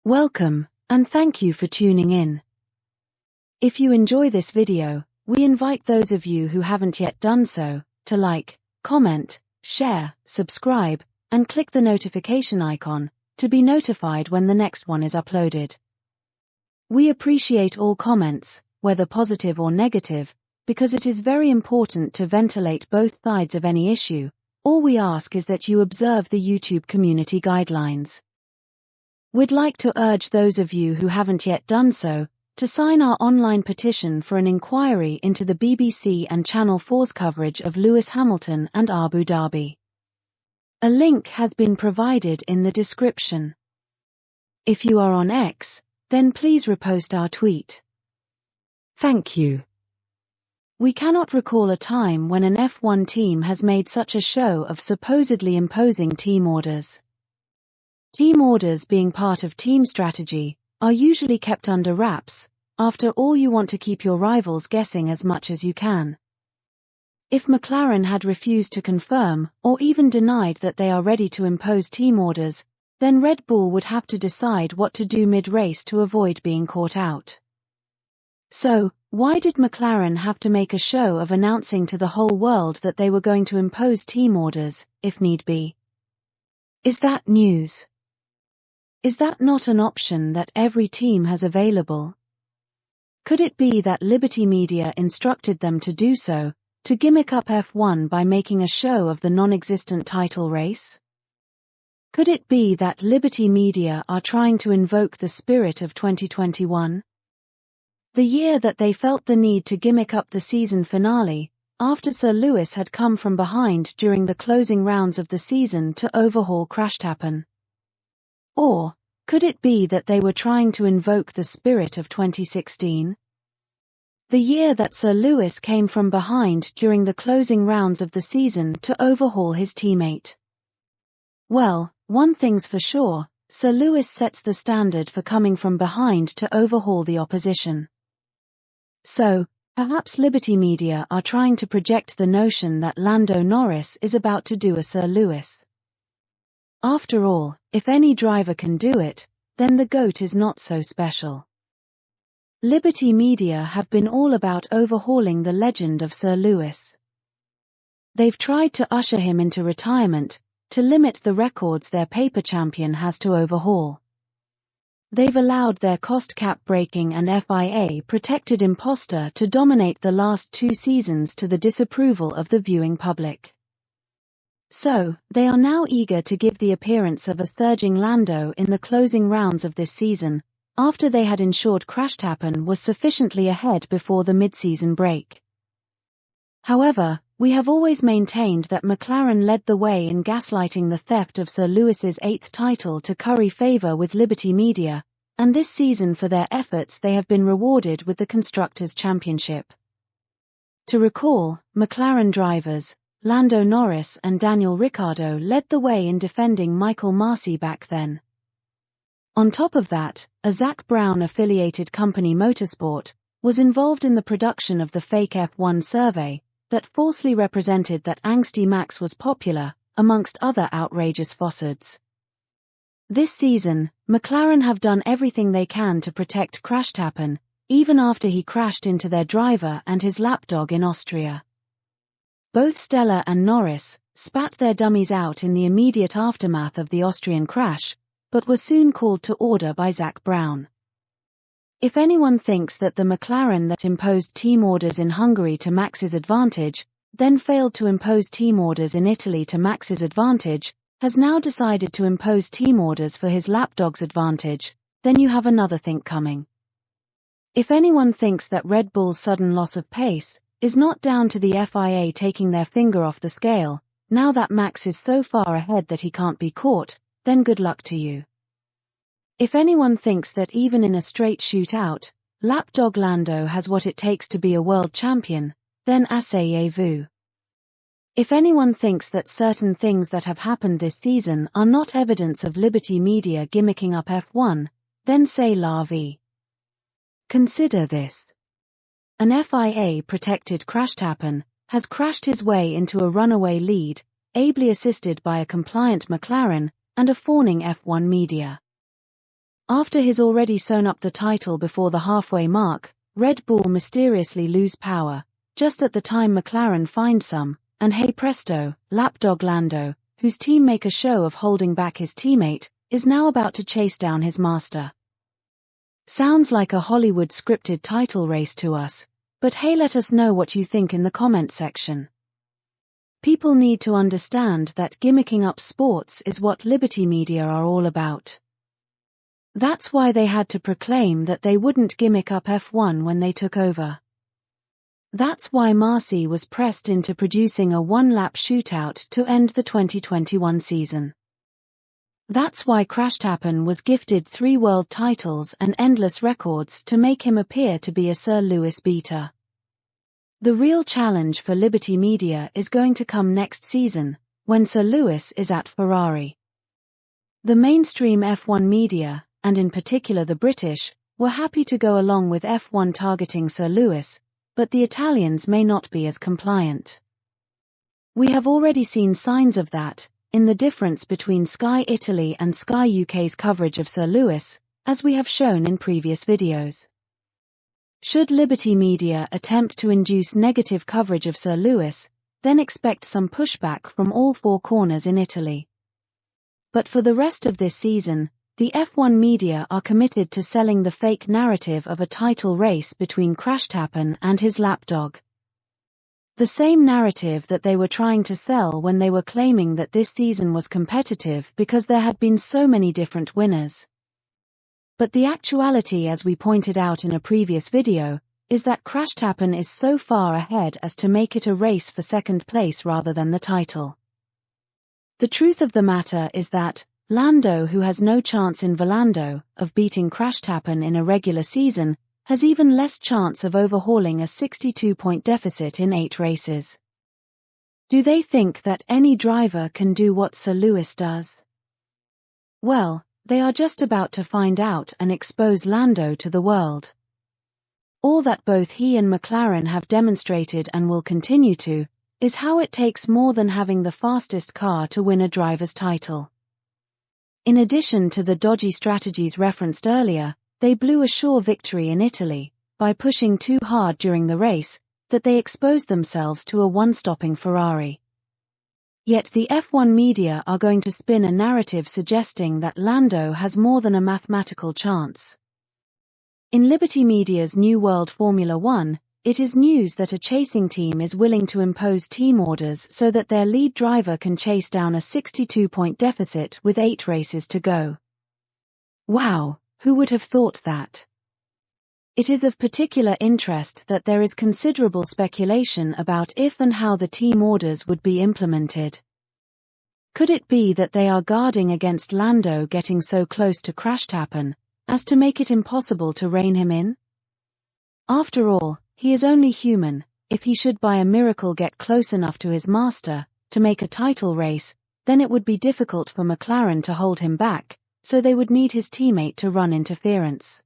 Welcome, and thank you for tuning in. If you enjoy this video, we invite those of you who haven't yet done so, to like, comment, share, subscribe, and click the notification icon, to be notified when the next one is uploaded. We appreciate all comments, whether positive or negative, because it is very important to ventilate both sides of any issue. All we ask is that you observe the YouTube community guidelines. We'd like to urge those of you who haven't yet done so, to sign our online petition for an inquiry into the BBC and Channel 4's coverage of Lewis Hamilton and Abu Dhabi. A link has been provided in the description. If you are on X, then please repost our tweet. Thank you. We cannot recall a time when an F1 team has made such a show of supposedly imposing team orders. Team orders, being part of team strategy, are usually kept under wraps. After all, you want to keep your rivals guessing as much as you can. If McLaren had refused to confirm, or even denied that they are ready to impose team orders, then Red Bull would have to decide what to do mid-race to avoid being caught out. So, why did McLaren have to make a show of announcing to the whole world that they were going to impose team orders, if need be? Is that news? Is that not an option that every team has available? Could it be that Liberty Media instructed them to do so, to gimmick up F1 by making a show of the non-existent title race? Could it be that Liberty Media are trying to invoke the spirit of 2021? The year that they felt the need to gimmick up the season finale, after Sir Lewis had come from behind during the closing rounds of the season to overhaul Verstappen. Or, could it be that they were trying to invoke the spirit of 2016? The year that Sir Lewis came from behind during the closing rounds of the season to overhaul his teammate. Well, one thing's for sure, Sir Lewis sets the standard for coming from behind to overhaul the opposition. So, perhaps Liberty Media are trying to project the notion that Lando Norris is about to do a Sir Lewis. After all, if any driver can do it, then the GOAT is not so special. Liberty Media have been all about overhauling the legend of Sir Lewis. They've tried to usher him into retirement, to limit the records their paper champion has to overhaul. They've allowed their cost-cap-breaking and FIA-protected imposter to dominate the last 2 seasons to the disapproval of the viewing public. So, they are now eager to give the appearance of a surging Lando in the closing rounds of this season, after they had ensured Verstappen was sufficiently ahead before the mid-season break. However, we have always maintained that McLaren led the way in gaslighting the theft of Sir Lewis's 8th title to curry favour with Liberty Media, and this season for their efforts they have been rewarded with the Constructors' Championship. To recall, McLaren drivers, Lando Norris and Daniel Ricciardo led the way in defending Michael Masi back then. On top of that, a Zak Brown-affiliated company Motorsport was involved in the production of the fake F1 survey that falsely represented that angsty Max was popular, amongst other outrageous falsehoods. This season, McLaren have done everything they can to protect Verstappen, even after he crashed into their driver and his lapdog in Austria. Both Stella and Norris spat their dummies out in the immediate aftermath of the Austrian crash, but were soon called to order by Zak Brown. If anyone thinks that the McLaren that imposed team orders in Hungary to Max's advantage, then failed to impose team orders in Italy to Max's advantage, has now decided to impose team orders for his lapdog's advantage, then you have another think coming. If anyone thinks that Red Bull's sudden loss of pace is not down to the FIA taking their finger off the scale, now that Max is so far ahead that he can't be caught, then good luck to you. If anyone thinks that even in a straight shootout, lapdog Lando has what it takes to be a world champion, then asseyez-vous. If anyone thinks that certain things that have happened this season are not evidence of Liberty Media gimmicking up F1, then c'est la vie. Consider this. An FIA-protected Verstappen has crashed his way into a runaway lead, ably assisted by a compliant McLaren and a fawning F1 media. After he's already sewn up the title before the halfway mark, Red Bull mysteriously lose power, just at the time McLaren find some, and hey presto, lapdog Lando, whose team make a show of holding back his teammate, is now about to chase down his master. Sounds like a Hollywood scripted title race to us, but hey, let us know what you think in the comment section. People need to understand that gimmicking up sports is what Liberty Media are all about. That's why they had to proclaim that they wouldn't gimmick up F1 when they took over. That's why Marcy was pressed into producing a one-lap shootout to end the 2021 season. That's why Verstappen was gifted 3 world titles and endless records to make him appear to be a Sir Lewis beater. The real challenge for Liberty Media is going to come next season, when Sir Lewis is at Ferrari. The mainstream F1 media, and in particular the British, were happy to go along with F1 targeting Sir Lewis, but the Italians may not be as compliant. We have already seen signs of that, in the difference between Sky Italy and Sky UK's coverage of Sir Lewis, as we have shown in previous videos. Should Liberty Media attempt to induce negative coverage of Sir Lewis, then expect some pushback from all 4 corners in Italy. But for the rest of this season, the F1 media are committed to selling the fake narrative of a title race between Verstappen and his lapdog. The same narrative that they were trying to sell when they were claiming that this season was competitive because there had been so many different winners. But the actuality, as we pointed out in a previous video, is that Verstappen is so far ahead as to make it a race for second place rather than the title. The truth of the matter is that Lando, who has no chance in Volando of beating Verstappen in a regular season, has even less chance of overhauling a 62-point deficit in 8 races. Do they think that any driver can do what Sir Lewis does? Well, they are just about to find out and expose Lando to the world. All that both he and McLaren have demonstrated and will continue to, is how it takes more than having the fastest car to win a driver's title. In addition to the dodgy strategies referenced earlier, they blew a sure victory in Italy, by pushing too hard during the race, that they exposed themselves to a one-stopping Ferrari. Yet the F1 media are going to spin a narrative suggesting that Lando has more than a mathematical chance. In Liberty Media's New World Formula One, it is news that a chasing team is willing to impose team orders so that their lead driver can chase down a 62-point deficit with 8 races to go. Wow, who would have thought that? It is of particular interest that there is considerable speculation about if and how the team orders would be implemented. Could it be that they are guarding against Lando getting so close to Verstappen as to make it impossible to rein him in? After all, he is only human. If he should by a miracle get close enough to his master to make a title race, then it would be difficult for McLaren to hold him back, so they would need his teammate to run interference.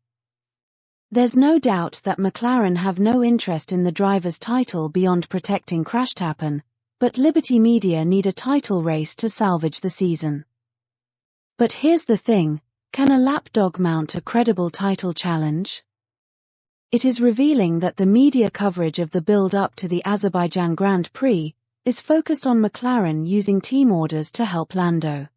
There's no doubt that McLaren have no interest in the driver's title beyond protecting Verstappen, but Liberty Media need a title race to salvage the season. But here's the thing, can a lapdog mount a credible title challenge? It is revealing that the media coverage of the build-up to the Azerbaijan Grand Prix is focused on McLaren using team orders to help Lando.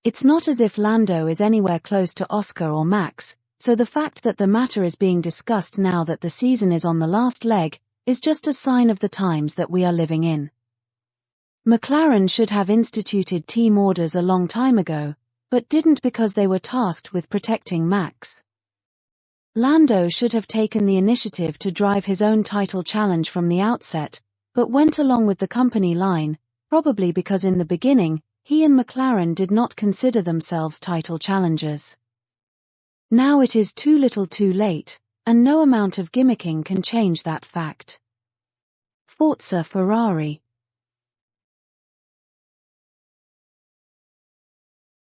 It's not as if Lando is anywhere close to Oscar or Max, so the fact that the matter is being discussed now that the season is on the last leg is just a sign of the times that we are living in. McLaren should have instituted team orders a long time ago, but didn't because they were tasked with protecting Max. Lando should have taken the initiative to drive his own title challenge from the outset, but went along with the company line, probably because in the beginning, he and McLaren did not consider themselves title challengers. Now it is too little too late, and no amount of gimmicking can change that fact. Forza Ferrari.